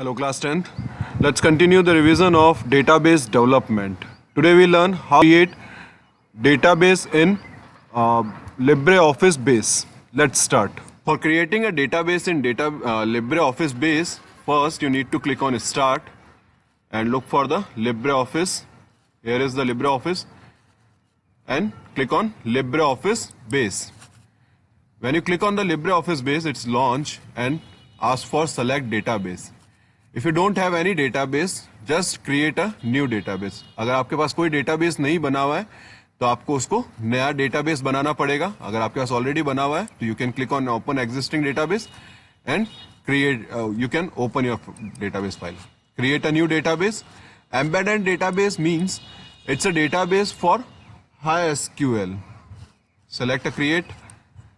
Hello class 10th. Let's continue the revision of database development. Today we learn how to create database in LibreOffice Base. Let's start. For creating a database in LibreOffice Base, first you need to click on Start and look for the LibreOffice. Here is the LibreOffice and click on LibreOffice Base. When you click on the LibreOffice Base, it's launch and ask for select database. If you don't have any database, just create a new database. अगर आपके पास कोई database नहीं बना हुआ है तो आपको उसको नया database बनाना पड़ेगा. अगर आपके पास already बना हुआ है तो you can click on open existing database and create. You can open your database file. Create a new database. Embedded database means it's a database for HiSQL. Select a create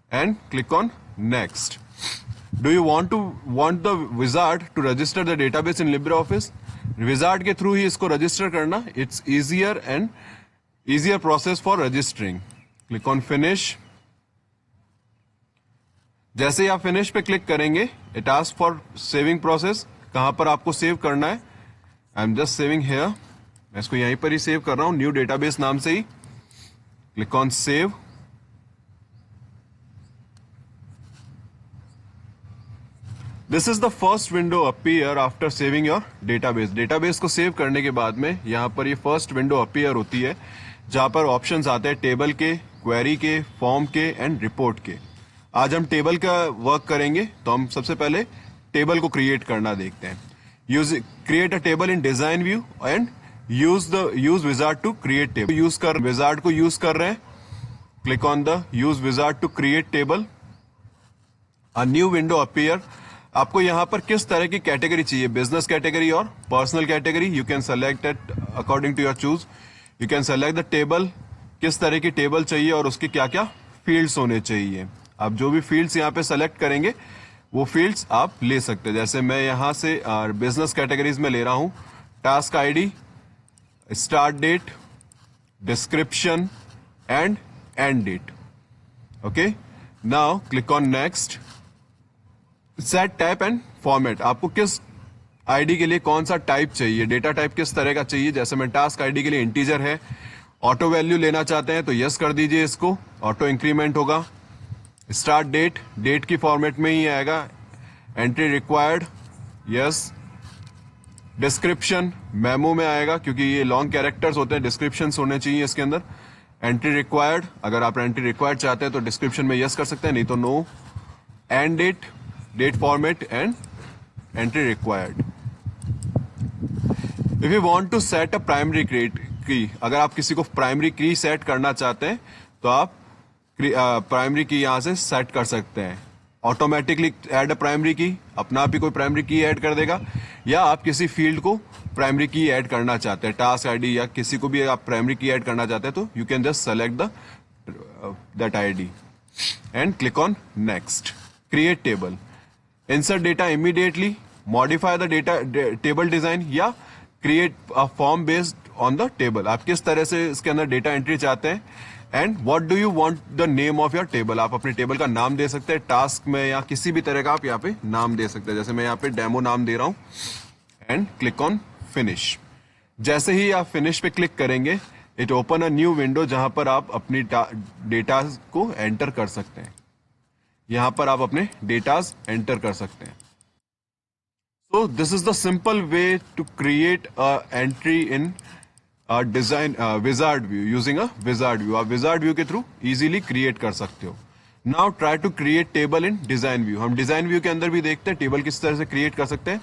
and click on next. Do you want the wizard to register the database in LibreOffice? Wizard के through ही इसको register करना. It's easier process for registering. Click on finish. जैसे ही आप finish पे click करेंगे, it asks for saving process. कहाँ पर आपको save करना है? I'm just saving here. मैं इसको यहीं पर ही save कर रहा हूँ, new database नाम से ही. Click on save. This is the first window appear after saving your database. Database को सेव करने के बाद में यहाँ पर ये फर्स्ट विंडो अपीयर होती है जहाँ पर ऑप्शंस आते हैं टेबल के, क्वेरी के, फॉर्म के एंड रिपोर्ट के. आज हम टेबल का वर्क करेंगे तो हम सबसे पहले टेबल को क्रिएट करना देखते हैं. Create a table in design view and use wizard to create table. Wizard को यूज कर रहे हैं. Click on the use wizard to create table. A new window appear. आपको यहाँ पर किस तरह की कैटेगरी चाहिए, बिजनेस कैटेगरी और personal category. You can select it according to your choose. You can select the table, किस तरह की टेबल चाहिए और उसके क्या क्या फील्ड्स होने चाहिए. आप जो भी फील्ड्स यहाँ पे सेलेक्ट करेंगे वो फील्ड्स आप ले सकते हैं. जैसे मैं यहाँ से बिजनेस कैटेगरीज में ले रहा हूँ. Task ID, start date, description and end date. Okay, now click on next. Set type and format. आपको किस आईडी के लिए कौन सा टाइप चाहिए, डेटा टाइप किस तरह का चाहिए. जैसे मैं टास्क आईडी के लिए इंटीजर है, ऑटो वैल्यू लेना चाहते हैं तो यस कर दीजिए, इसको ऑटो इंक्रीमेंट होगा. स्टार्ट डेट, डेट की फॉर्मेट में ही आएगा. Entry required, yes. Description memo में आएगा क्योंकि ये लॉन्ग कैरेक्टर्स होते हैं, डिस्क्रिप्शन होने चाहिए इसके अंदर. एंट्री रिक्वायर्ड, अगर आप एंट्री रिक्वायर्ड चाहते हैं तो डिस्क्रिप्शन में यस कर सकते हैं, नहीं तो no. End date, date format and entry required. If you want to set a primary key, अगर आप किसी को प्राइमरी की सेट करना चाहते हैं तो आप प्राइमरी की यहां से सेट कर सकते हैं. ऑटोमेटिकली ऐड अ प्राइमरी की, अपना आप ही कोई प्राइमरी की ऐड कर देगा, या आप किसी फील्ड को प्राइमरी की ऐड करना चाहते हैं, टास्क आईडी या किसी को भी आप प्राइमरी की ऐड करना चाहते हैं तो you can just select that ID and click on next. Create table. Insert data immediately, modify the data table design या create a form based on the table. आप किस तरह से इसके अंदर डेटा एंट्री चाहते हैं. And what do you want the name of your table. आप अपने टेबल का नाम दे सकते हैं टास्क में या किसी भी तरह का आप यहाँ पे नाम दे सकते हैं. जैसे मैं यहाँ पे डेमो नाम दे रहा हूँ एंड क्लिक ऑन फिनिश. जैसे ही आप फिनिश पे क्लिक करेंगे it open a new window जहां पर आप अपनी डेटा को एंटर कर सकते हैं. यहां पर आप अपने डेटाज एंटर कर सकते हैं. So this is the simple way to create a entry in design wizard view using a wizard view. आप विजार्ड व्यू के थ्रू इजीली क्रिएट कर सकते हो. Now try to create table in design view. हम design view के अंदर भी देखते हैं टेबल किस तरह से क्रिएट कर सकते हैं.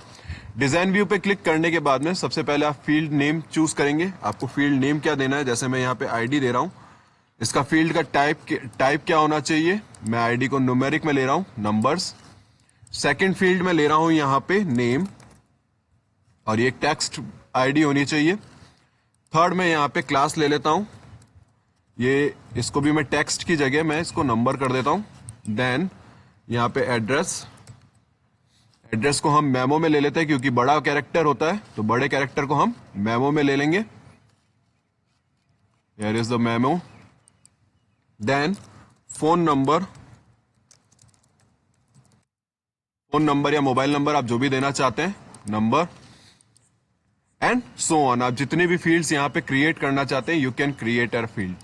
डिजाइन व्यू पे क्लिक करने के बाद में सबसे पहले आप फील्ड नेम चूज करेंगे. आपको फील्ड नेम क्या देना है. जैसे मैं यहाँ पे आईडी दे रहा हूँ, इसका फील्ड का टाइप क्या होना चाहिए. मैं आईडी को न्यूमेरिक में ले रहा हूं, नंबर्स. सेकंड फील्ड में ले रहा हूं यहां पे नेम और ये टेक्स्ट आईडी होनी चाहिए. थर्ड में यहां पे क्लास ले लेता हूं. ये इसको भी मैं टेक्स्ट की जगह मैं इसको नंबर कर देता हूं. देन यहां पे एड्रेस. एड्रेस को हम मेमो में ले लेते हैं क्योंकि बड़ा कैरेक्टर होता है तो बड़े कैरेक्टर को हम मेमो में ले लेंगे. Here is the memo. Then phone number या मोबाइल नंबर आप जो भी देना चाहते हैं नंबर एंड सो ऑन। आप जितने भी फील्ड्स यहाँ पे क्रिएट करना चाहते हैं, you can create a field.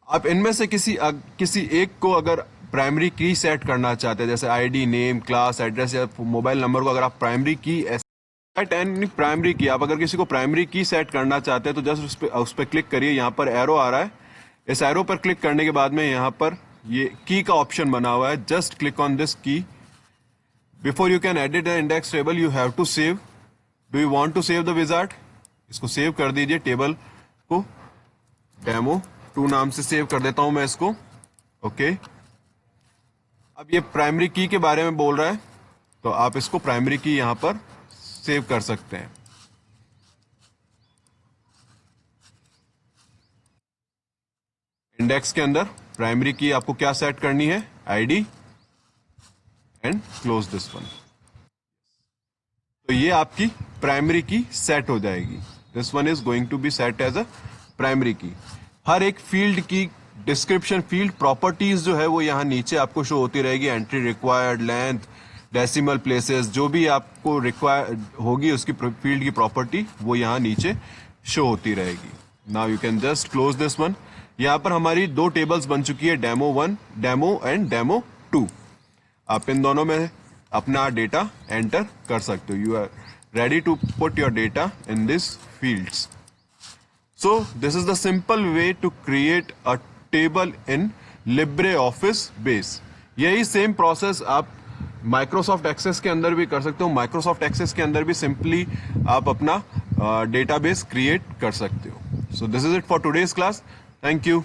आप इनमें से किसी एक को अगर प्राइमरी की सेट करना चाहते हैं, जैसे आईडी, नेम, क्लास, एड्रेस या मोबाइल नंबर को अगर आप primary key set and primary की, आप अगर किसी को प्राइमरी की सेट करना चाहते हैं तो जस्ट उस पर क्लिक करिए। यहाँ पर एरो आ रहा है, इस एरो पर क्लिक करने के बाद में यहाँ पर ये की का ऑप्शन बना हुआ है, just click on this key. Before you can edit the index table you have to save. Do you want to save the wizard? इसको सेव कर दीजिए, टेबल को demo2 नाम से सेव कर देता हूं मैं इसको। ओके, अब ये प्राइमरी की के बारे में बोल रहा है, तो आप इसको प्राइमरी की यहां पर सेव कर सकते हैं। इंडेक्स के अंदर प्राइमरी की आपको क्या सेट करनी है? ID and close this one. तो ये आपकी प्राइमरी की सेट हो जाएगी। This one is going to be set as a primary key. हर एक फील्ड की डिस्क्रिप्शन, फील्ड प्रॉपर्टीज जो है वो यहाँ नीचे आपको शो होती रहेगी। Entry required, length, decimal places, जो भी आपको रिक्वायर होगी उसकी फील्ड की प्रॉपर्टी वो यहाँ नीचे शो होती रहेगी। Now you can just close this one. यहाँ पर हमारी दो टेबल्स बन चुकी है, demo1 डेमो एंड demo2। आप इन दोनों में अपना डेटा एंटर कर सकते हो। You are ready to put your data in this fields. So this is the simple way to create a table in LibreOffice Base। यही सेम प्रोसेस आप Microsoft Access के अंदर भी कर सकते हो। Microsoft Access के अंदर भी सिंपली आप अपना डेटाबेस क्रिएट कर सकते हो। So this is it for today's class. Thank you.